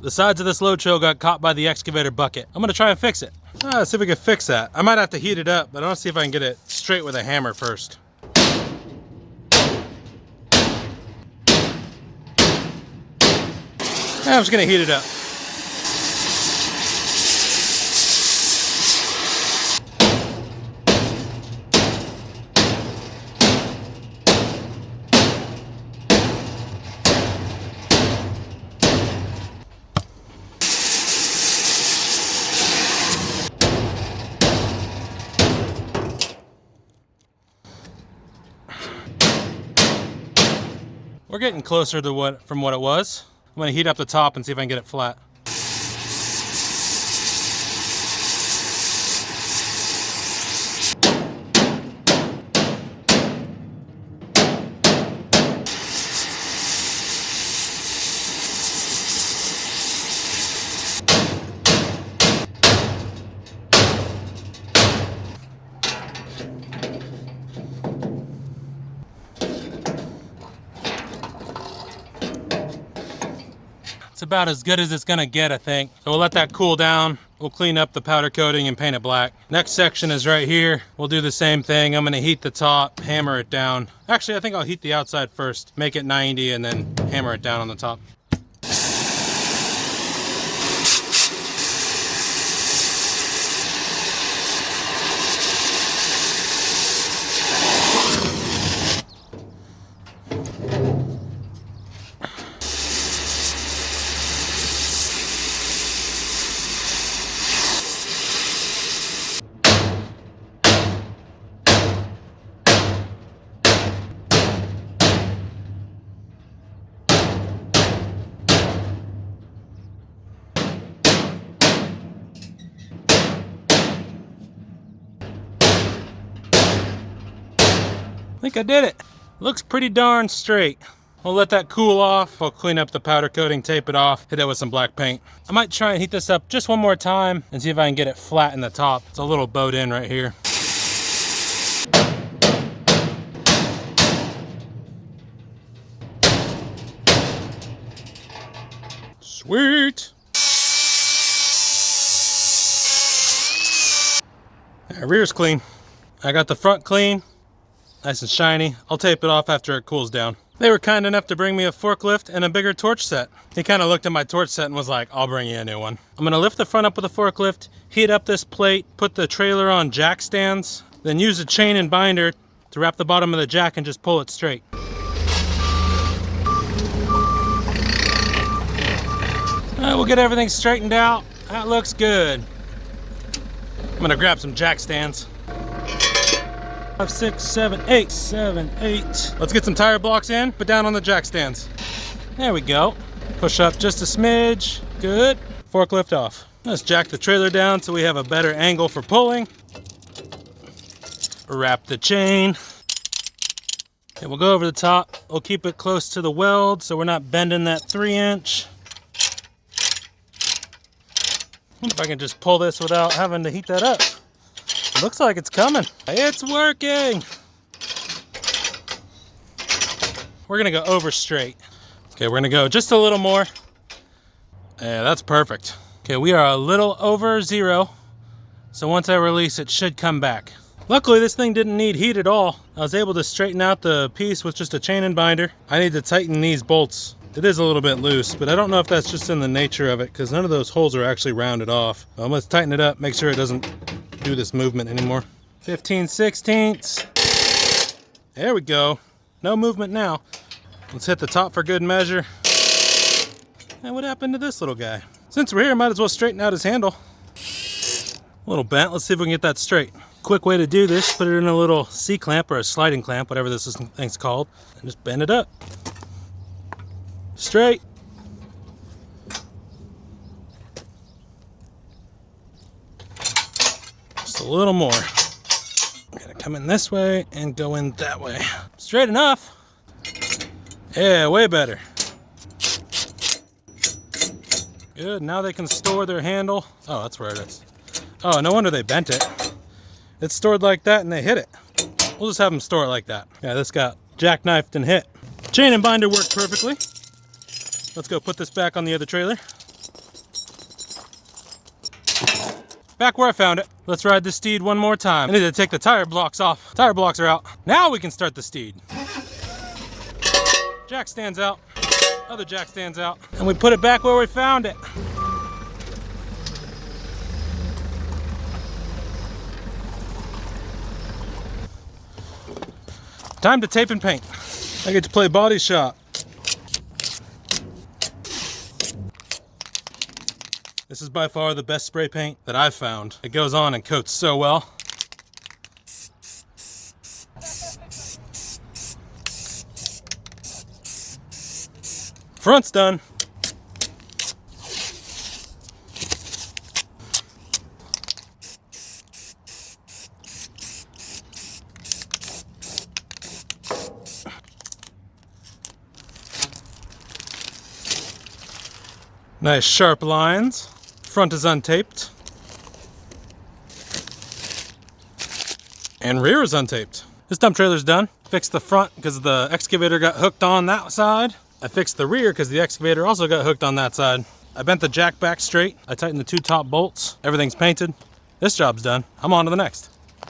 The sides of this load show got caught by the excavator bucket. I'm gonna try and fix it. See if we can fix that. I might have to heat it up, but I want to see if I can get it straight with a hammer first. I'm just gonna heat it up. We're getting closer to from what it was. I'm gonna heat up the top and see if I can get it flat. It's about as good as it's gonna get, I think. So we'll let that cool down. We'll clean up the powder coating and paint it black. Next section is right here. We'll do the same thing. I'm gonna heat the top, hammer it down. Actually, I think I'll heat the outside first, make it 90, and then hammer it down on the top. I think I did it. Looks pretty darn straight. We'll let that cool off. I'll clean up the powder coating, tape it off, hit it with some black paint. I might try and heat this up just one more time and see if I can get it flat in the top. It's a little bowed in right here. Sweet. Rear's clean. I got the front clean. Nice and shiny. I'll tape it off after it cools down. They were kind enough to bring me a forklift and a bigger torch set. He kind of looked at my torch set and was like, I'll bring you a new one. I'm gonna lift the front up with a forklift, heat up this plate, put the trailer on jack stands, then use a chain and binder to wrap the bottom of the jack and just pull it straight. We'll get everything straightened out. That looks good. I'm gonna grab some jack stands. 5, 6, 7, 8, 7, 8. Let's get some tire blocks in, put down on the jack stands. There we go. Push up just a smidge. Good. Forklift off. Let's jack the trailer down so we have a better angle for pulling. Wrap the chain. Okay, we'll go over the top. We'll keep it close to the weld so we're not bending that 3-inch. If I can just pull this without having to heat that up. Looks like it's coming. It's working. We're gonna go over straight. Okay, we're gonna go just a little more. Yeah, that's perfect. Okay, we are a little over 0. So once I release, it should come back. Luckily, this thing didn't need heat at all. I was able to straighten out the piece with just a chain and binder. I need to tighten these bolts. It is a little bit loose, but I don't know if that's just in the nature of it because none of those holes are actually rounded off. Let's tighten it up, make sure it doesn't do this movement anymore. 15/16. There we go. No movement now. Let's hit the top for good measure. And what happened to this little guy? Since we're here, might as well straighten out his handle. A little bent. Let's see if we can get that straight. Quick way to do this, put it in a little C-clamp or a sliding clamp, whatever this thing's called, and just bend it up. Straight. Just a little more. Gotta come in this way and go in that way. Straight enough. Yeah, way better. Good, now they can store their handle. Oh, that's where it is. Oh, no wonder they bent it. It's stored like that and they hit it. We'll just have them store it like that. Yeah, this got jackknifed and hit. Chain and binder worked perfectly. Let's go put this back on the other trailer. back where I found it. Let's ride the steed one more time. I need to take the tire blocks off. Tire blocks are out. Now we can start the steed. Jack stands out. Other jack stands out. And we put it back where we found it. Time to tape and paint. I get to play body shop. This is by far the best spray paint that I've found. It goes on and coats so well. Front's done. Nice sharp lines. Front is untaped. And rear is untaped. This dump trailer's done. Fixed the front because the excavator got hooked on that side. I fixed the rear because the excavator also got hooked on that side. I bent the jack back straight. I tightened the 2 top bolts. Everything's painted. This job's done. I'm on to the next.